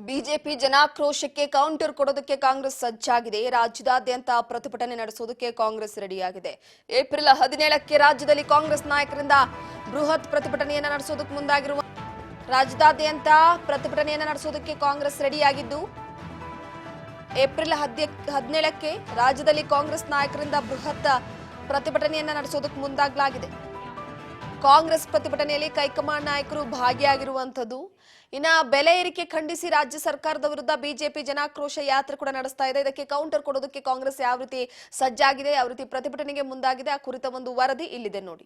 BJP ಜನಾಕ್ರೋಶಕ್ಕೆ counter ಕೊಡೋದಕ್ಕೆ ಕಾಂಗ್ರೆಸ್ ಸಜ್ಜಾಗಿದೆ. ರಾಜ್ಯದಾದ್ಯಂತ ಪ್ರತಿಭಟನೆ ನಡೆಸೋದಕ್ಕೆ ಕಾಂಗ್ರೆಸ್ ರೆಡಿಯಾಗಿದೆ. ಏಪ್ರಿಲ್ 17ಕ್ಕೆ ರಾಜ್ಯದಲ್ಲಿ ಕಾಂಗ್ರೆಸ್ ನಾಯಕರಿಂದ ಬೃಹತ್ ಪ್ರತಿಭಟನೆಯನ್ನು ನಡೆಸೋದಕ್ಕೆ ಮುಂದಾಗಿರುವ ರಾಜ್ಯದಾದ್ಯಂತ ಪ್ರತಿಭಟನೆಯನ್ನು ನಡೆಸೋದಕ್ಕೆ ಕಾಂಗ್ರೆಸ್ ರೆಡಿಯಾಗಿದ್ದು ಏಪ್ರಿಲ್ 17ಕ್ಕೆ ರಾಜ್ಯದಲ್ಲಿ ಕಾಂಗ್ರೆಸ್ ನಾಯಕರಿಂದ ಬೃಹತ್ ಪ್ರತಿಭಟನೆಯನ್ನು ನಡೆಸೋದಕ್ಕೆ ಮುಂದಾಗಲಾಗಿದೆ. ಕಾಂಗ್ರೆಸ್ ಪ್ರತಿಭಟನೆಯಲ್ಲಿ ಹೈಕಮಾಂಡ್ ನಾಯಕರು ಭಾಗಿಯಾಗಿರುವಂತದ್ದು. ಇನ್ನ ಬೆಲೆ ಏರಿಕೆ ಖಂಡಿಸಿ ರಾಜ್ಯ ಸರ್ಕಾರದ ವಿರುದ್ಧ ಬಿಜೆಪಿ ಜನಾಕ್ರೋಶ ಯಾತ್ರೆ ಕೂಡ ನಡೆಸ್ತಾ ಇದೆ. ಇದಕ್ಕೆ ಕೌಂಟರ್ ಕೊಡೋದಕ್ಕೆ ಕಾಂಗ್ರೆಸ್ ಯಾವ ರೀತಿ ಸಜ್ಜಾಗಿದೆ, ಯಾವ ರೀತಿ ಪ್ರತಿಭಟನೆಗೆ ಮುಂದಾಗಿದೆ, ಆ ಕುರಿತ ಒಂದು ವರದಿ ಇಲ್ಲಿದೆ ನೋಡಿ.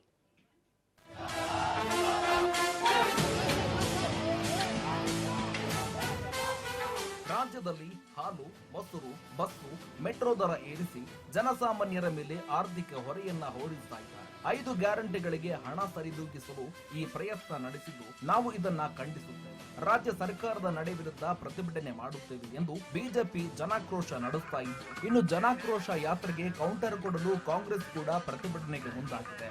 ರಾಜ್ಯದಲ್ಲಿ ಹಾಲು, ಮೊಸರು, ಬಸ್ಸು, ಮೆಟ್ರೋ ದರ ಏರಿಸಿ ಜನಸಾಮಾನ್ಯರ ಮೇಲೆ ಆರ್ಥಿಕ ಹೊರೆಯನ್ನ ಹೊರಿಸ್ತಾ ಇದ್ದಾರೆ. 5 ಗ್ಯಾರಂಟಿಗಳಿಗೆ ಹಣ ಸರಿದೂಗಿಸಲು ಈ ಪ್ರಯತ್ನ ನಡೆಸಿದ್ದು ನಾವು ಇದನ್ನ ಖಂಡಿಸುತ್ತೇವೆ. ರಾಜ್ಯ ಸರ್ಕಾರದ ನಡೆ ವಿರುದ್ಧ ಪ್ರತಿಭಟನೆ ಮಾಡುತ್ತೇವೆ ಎಂದು ಬಿಜೆಪಿ ಜನಾಕ್ರೋಶ ನಡೆಸ್ತಾ ಇದ್ದು, ಇನ್ನು ಜನಾಕ್ರೋಶ ಯಾತ್ರೆಗೆ ಕೌಂಟರ್ ಕೊಡಲು ಕಾಂಗ್ರೆಸ್ ಕೂಡ ಪ್ರತಿಭಟನೆಗೆ ಮುಂದಾಗಿದೆ.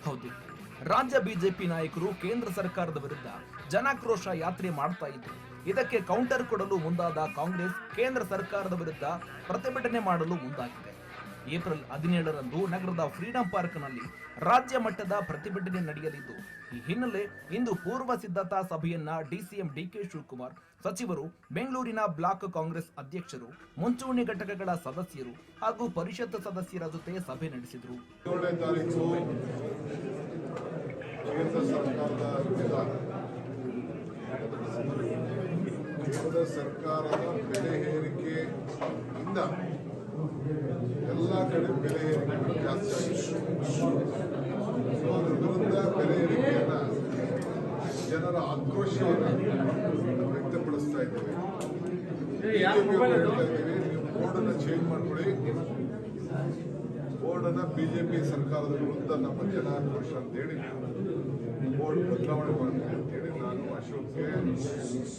ಹೌದು, ರಾಜ್ಯ ಬಿಜೆಪಿ ನಾಯಕರು ಕೇಂದ್ರ ಸರ್ಕಾರದ ವಿರುದ್ಧ ಜನಾಕ್ರೋಶ ಯಾತ್ರೆ ಮಾಡ್ತಾ ಇದ್ರು. ಇದಕ್ಕೆ ಕೌಂಟರ್ ಕೊಡಲು ಮುಂದಾದ ಕಾಂಗ್ರೆಸ್ ಕೇಂದ್ರ ಸರ್ಕಾರದ ವಿರುದ್ಧ ಪ್ರತಿಭಟನೆ ಮಾಡಲು ಮುಂದಾಗಿದೆ. ಏಪ್ರಿಲ್ 17ರಂದು ನಗರದ ಫ್ರೀಡಂ ಪಾರ್ಕ್ನಲ್ಲಿ ರಾಜ್ಯ ಮಟ್ಟದ ಪ್ರತಿಭಟನೆ ನಡೆಯಲಿದ್ದು, ಈ ಹಿನ್ನೆಲೆ ಇಂದು ಪೂರ್ವ ಸಿದ್ಧತಾ ಸಭೆಯನ್ನ ಡಿಸಿಎಂ ಡಿಕೆ ಶಿವಕುಮಾರ್, ಸಚಿವರು, ಬೆಂಗಳೂರಿನ ಬ್ಲಾಕ್ ಕಾಂಗ್ರೆಸ್ ಅಧ್ಯಕ್ಷರು, ಮುಂಚೂಣಿ ಘಟಕಗಳ ಸದಸ್ಯರು ಹಾಗೂ ಪರಿಷತ್ ಸದಸ್ಯರ ಜೊತೆ ಸಭೆ ನಡೆಸಿದರು. ಕೇಂದ್ರ ಸರ್ಕಾರದ ಬೆಲೆ ಏರಿಕೆಯಿಂದ ಎಲ್ಲ ಕಡೆ ಬೆಲೆ ಏರಿಕೆಗಳು ಜಾಸ್ತಿ ಆಗಿದೆ. ಅದರ ವಿರುದ್ಧ ಬೆಲೆ ಏರಿಕೆಯನ್ನ ಜನರ ಆಕ್ರೋಶವನ್ನು ವ್ಯಕ್ತಪಡಿಸ್ತಾ ಇದ್ದೇವೆ. ನೀವು ಬೋರ್ಡನ್ನು ಚೇಂಜ್ ಮಾಡಿಕೊಡಿ, ಬೋರ್ಡನ್ನು ಬಿಜೆಪಿ ಸರ್ಕಾರದ ವಿರುದ್ಧ ನಮ್ಮ ಜನಾಕ್ರೋಶ ಅಂತೇಳಿ ಬೋರ್ಡ್ ಬದಲಾವಣೆ ಮಾಡ್ತೀವಿ ಅಂತೇಳಿ ನಾನು ಅಶೋಕ್ಗೆ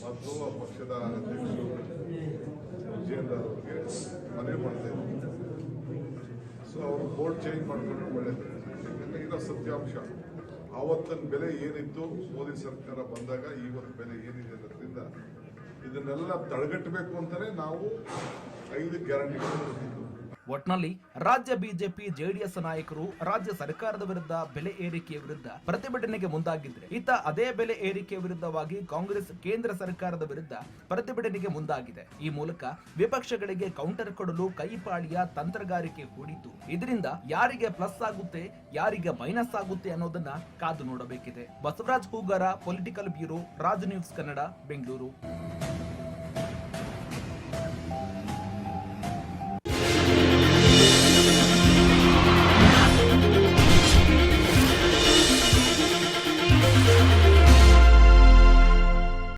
ಮತ್ತು ಪಕ್ಷದ ಅಧ್ಯಕ್ಷರು ವಿಜೇಂದ್ರ ಅವರಿಗೆ ಮನವಿ ಮಾಡ್ತಾ ಇದ್ದೀನಿ. ಸೊ ಅವರು ಬೋರ್ಡ್ ಚೇಂಜ್ ಮಾಡಿಕೊಂಡ್ರೆ ಒಳ್ಳೆಯದು. ಯಾಕಂದರೆ ಇರೋ ಸತ್ಯಾಂಶ, ಆವತ್ತಿನ ಬೆಲೆ ಏನಿತ್ತು ಮೋದಿ ಸರ್ಕಾರ ಬಂದಾಗ ಇವತ್ತು ಬೆಲೆ ಏನಿದೆ ಅನ್ನೋದ್ರಿಂದ ಇದನ್ನೆಲ್ಲ ತಡೆಗಟ್ಟಬೇಕು ಅಂತಲೇ ನಾವು 5 ಗ್ಯಾರಂಟಿಗಳನ್ನು ಕೊಟ್ಟಿದ್ದು. ಒಟ್ನಲ್ಲಿ ರಾಜ್ಯ ಬಿಜೆಪಿ ಜೆಡಿಎಸ್ ನಾಯಕರು ರಾಜ್ಯ ಸರ್ಕಾರದ ವಿರುದ್ಧ ಬೆಲೆ ಏರಿಕೆಯ ವಿರುದ್ಧ ಪ್ರತಿಭಟನೆಗೆ ಮುಂದಾಗಿದ್ರೆ, ಇತ್ತ ಅದೇ ಬೆಲೆ ಏರಿಕೆಯ ವಿರುದ್ಧವಾಗಿ ಕಾಂಗ್ರೆಸ್ ಕೇಂದ್ರ ಸರ್ಕಾರದ ವಿರುದ್ಧ ಪ್ರತಿಭಟನೆಗೆ ಮುಂದಾಗಿದೆ. ಈ ಮೂಲಕ ವಿಪಕ್ಷಗಳಿಗೆ ಕೌಂಟರ್ ಕೊಡಲು ಕೈಪಾಳಿಯ ತಂತ್ರಗಾರಿಕೆ ಹೂಡಿದ್ದು, ಇದರಿಂದ ಯಾರಿಗೆ ಪ್ಲಸ್ ಆಗುತ್ತೆ, ಯಾರಿಗೆ ಮೈನಸ್ ಆಗುತ್ತೆ ಅನ್ನೋದನ್ನ ಕಾದು ನೋಡಬೇಕಿದೆ. Basavaraj Hoogar, political bureau, Raj news Kannada, Bengaluru.